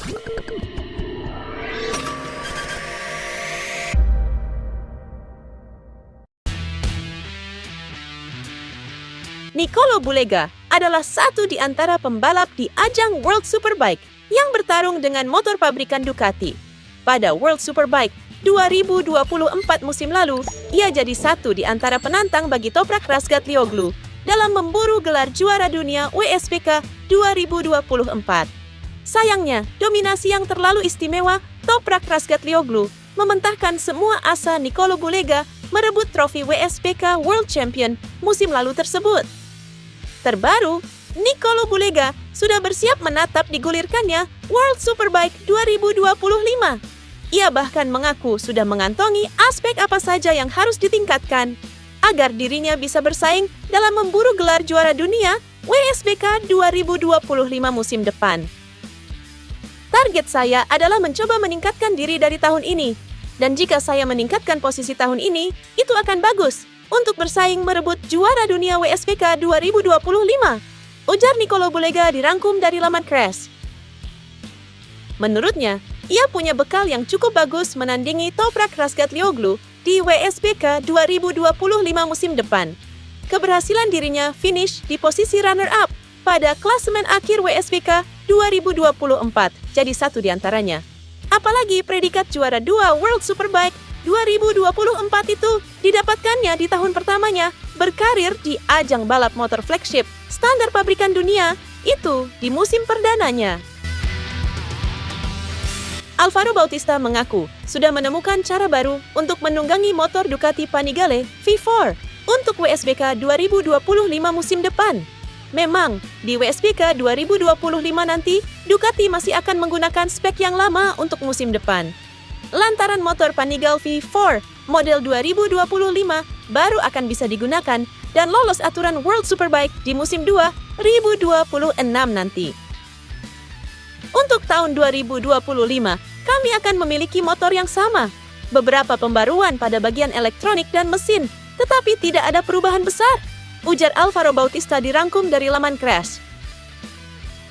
Nicolo Bulega adalah satu di antara pembalap di ajang World Superbike yang bertarung dengan motor pabrikan Ducati. Pada World Superbike 2024 musim lalu, ia jadi satu di antara penantang bagi Toprak Razgatlioglu dalam memburu gelar juara dunia WSBK 2024. Sayangnya, dominasi yang terlalu istimewa Toprak Razgatlioglu mementahkan semua asa Nicolo Bulega merebut trofi WSBK World Champion musim lalu tersebut. Terbaru, Nicolo Bulega sudah bersiap menatap digulirkannya World Superbike 2025. Ia bahkan mengaku sudah mengantongi aspek apa saja yang harus ditingkatkan agar dirinya bisa bersaing dalam memburu gelar juara dunia WSBK 2025 musim depan. Target saya adalah mencoba meningkatkan diri dari tahun ini. Dan jika saya meningkatkan posisi tahun ini, itu akan bagus untuk bersaing merebut juara dunia WSBK 2025, ujar Nicolo Bulega dirangkum dari laman Crash. Menurutnya, ia punya bekal yang cukup bagus menandingi Toprak Razgatlioglu di WSBK 2025 musim depan. Keberhasilan dirinya finish di posisi runner-up pada klasemen akhir WSBK 2024, jadi satu di antaranya. Apalagi predikat juara 2 World Superbike 2024 itu didapatkannya di tahun pertamanya berkarir di ajang balap motor flagship standar pabrikan dunia, itu di musim perdananya. Alvaro Bautista mengaku sudah menemukan cara baru untuk menunggangi motor Ducati Panigale V4 untuk WSBK 2025 musim depan. Memang, di WSBK 2025 nanti, Ducati masih akan menggunakan spek yang lama untuk musim depan. Lantaran motor Panigale V4 model 2025 baru akan bisa digunakan dan lolos aturan World Superbike di musim 2026 nanti. Untuk tahun 2025, kami akan memiliki motor yang sama. Beberapa pembaruan pada bagian elektronik dan mesin, tetapi tidak ada perubahan besar, ujar Alvaro Bautista dirangkum dari laman Crash.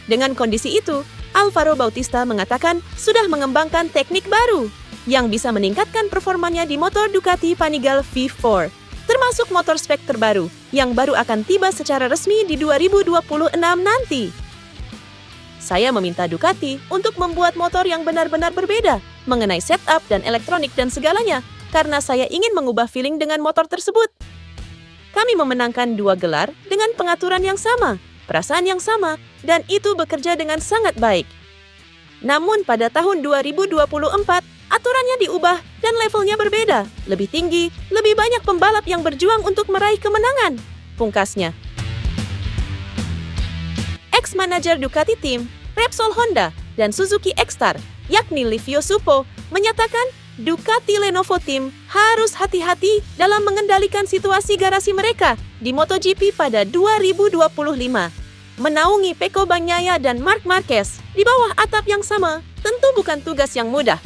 Dengan kondisi itu, Alvaro Bautista mengatakan sudah mengembangkan teknik baru yang bisa meningkatkan performanya di motor Ducati Panigale V4, termasuk motor spek terbaru yang baru akan tiba secara resmi di 2026 nanti. Saya meminta Ducati untuk membuat motor yang benar-benar berbeda mengenai setup dan elektronik dan segalanya, karena saya ingin mengubah feeling dengan motor tersebut. Kami memenangkan 2 gelar dengan pengaturan yang sama, perasaan yang sama, dan itu bekerja dengan sangat baik. Namun pada tahun 2024, aturannya diubah dan levelnya berbeda, lebih tinggi, lebih banyak pembalap yang berjuang untuk meraih kemenangan, pungkasnya. Ex-manajer Ducati Team, Repsol Honda, dan Suzuki X-Star, yakni Livio Suppo, menyatakan Ducati Lenovo Team harus hati-hati dalam mengendalikan situasi garasi mereka di MotoGP pada 2025. Menaungi Pecco Bagnaia dan Marc Marquez di bawah atap yang sama tentu bukan tugas yang mudah.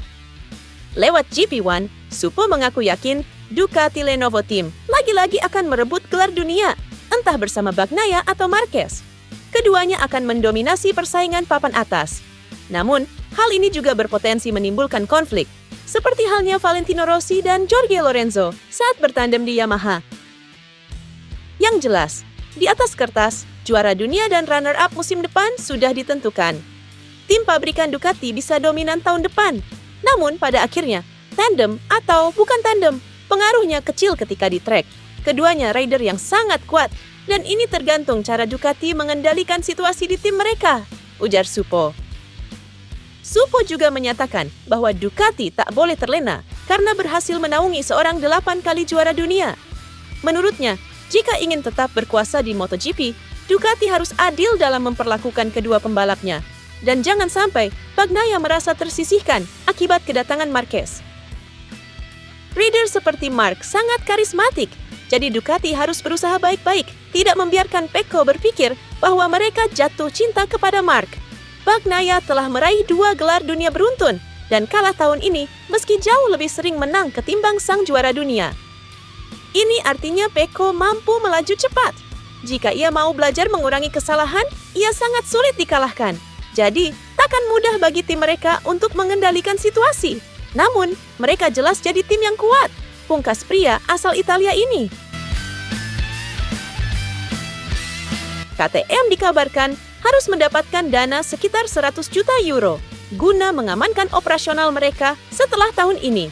Lewat GP1, Suppo mengaku yakin Ducati Lenovo Team lagi-lagi akan merebut gelar dunia, entah bersama Bagnaia atau Marquez. Keduanya akan mendominasi persaingan papan atas. Namun, hal ini juga berpotensi menimbulkan konflik, seperti halnya Valentino Rossi dan Jorge Lorenzo saat bertandem di Yamaha. Yang jelas, di atas kertas, juara dunia dan runner-up musim depan sudah ditentukan. Tim pabrikan Ducati bisa dominan tahun depan. Namun pada akhirnya, tandem atau bukan tandem, pengaruhnya kecil ketika di trek. Keduanya rider yang sangat kuat, dan ini tergantung cara Ducati mengendalikan situasi di tim mereka, ujar Suppo. Suppo juga menyatakan bahwa Ducati tak boleh terlena karena berhasil menaungi seorang 8 kali juara dunia. Menurutnya, jika ingin tetap berkuasa di MotoGP, Ducati harus adil dalam memperlakukan kedua pembalapnya. Dan jangan sampai Bagnaia merasa tersisihkan akibat kedatangan Marquez. Rider seperti Marc sangat karismatik, jadi Ducati harus berusaha baik-baik, tidak membiarkan Pecco berpikir bahwa mereka jatuh cinta kepada Marc. Bagnaia telah meraih 2 gelar dunia beruntun dan kalah tahun ini meski jauh lebih sering menang ketimbang sang juara dunia. Ini artinya Pecco mampu melaju cepat. Jika ia mau belajar mengurangi kesalahan, ia sangat sulit dikalahkan. Jadi, tak akan mudah bagi tim mereka untuk mengendalikan situasi. Namun, mereka jelas jadi tim yang kuat, pungkas pria asal Italia ini. KTM dikabarkan harus mendapatkan dana sekitar 100 juta euro guna mengamankan operasional mereka setelah tahun ini.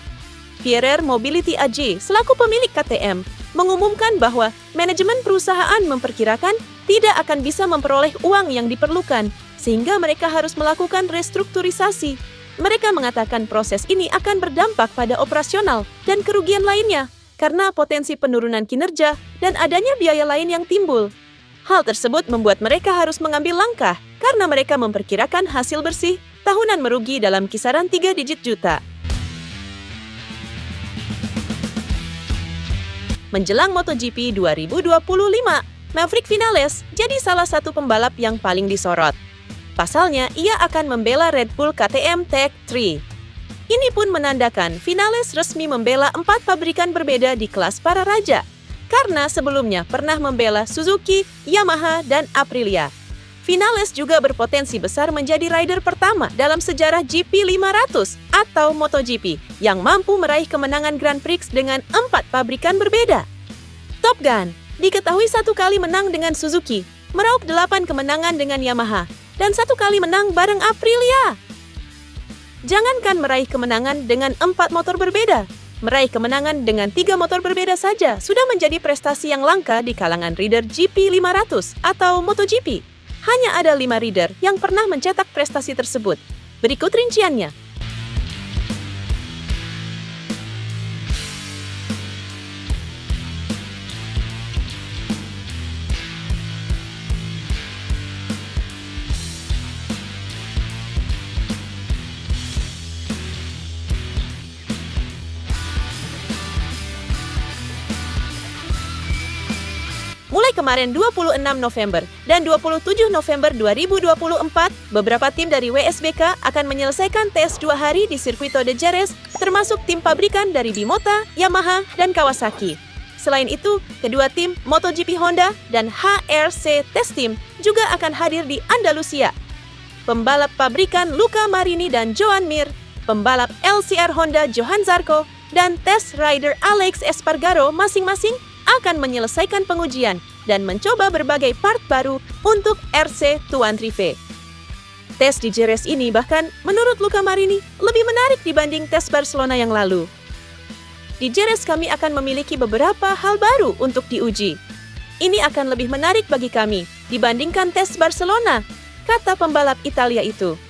Pierer Mobility AG selaku pemilik KTM mengumumkan bahwa manajemen perusahaan memperkirakan tidak akan bisa memperoleh uang yang diperlukan sehingga mereka harus melakukan restrukturisasi. Mereka mengatakan proses ini akan berdampak pada operasional dan kerugian lainnya karena potensi penurunan kinerja dan adanya biaya lain yang timbul. Hal tersebut membuat mereka harus mengambil langkah karena mereka memperkirakan hasil bersih tahunan merugi dalam kisaran 3 digit juta. Menjelang MotoGP 2025, Maverick Viñales jadi salah satu pembalap yang paling disorot. Pasalnya, ia akan membela Red Bull KTM Tech 3. Ini pun menandakan Viñales resmi membela 4 pabrikan berbeda di kelas para raja, karena sebelumnya pernah membela Suzuki, Yamaha, dan Aprilia. Viñales juga berpotensi besar menjadi rider pertama dalam sejarah GP500 atau MotoGP yang mampu meraih kemenangan Grand Prix dengan 4 pabrikan berbeda. Top Gun diketahui 1 kali menang dengan Suzuki, meraup 8 kemenangan dengan Yamaha, dan 1 kali menang bareng Aprilia. Jangankan meraih kemenangan dengan 4 motor berbeda, meraih kemenangan dengan 3 motor berbeda saja sudah menjadi prestasi yang langka di kalangan rider GP500 atau MotoGP. Hanya ada 5 rider yang pernah mencetak prestasi tersebut. Berikut rinciannya. Mulai kemarin 26 November dan 27 November 2024, beberapa tim dari WSBK akan menyelesaikan tes 2 hari di Circuito de Jerez, termasuk tim pabrikan dari Bimota, Yamaha, dan Kawasaki. Selain itu, kedua tim MotoGP Honda dan HRC Test Team juga akan hadir di Andalusia. Pembalap pabrikan Luca Marini dan Joan Mir, pembalap LCR Honda Johan Zarco, dan test rider Alex Espargaro masing-masing akan menyelesaikan pengujian dan mencoba berbagai part baru untuk RC Tuan Trive. Tes di Jerez ini bahkan menurut Luca Marini lebih menarik dibanding tes Barcelona yang lalu. Di Jerez kami akan memiliki beberapa hal baru untuk diuji. Ini akan lebih menarik bagi kami dibandingkan tes Barcelona, kata pembalap Italia itu.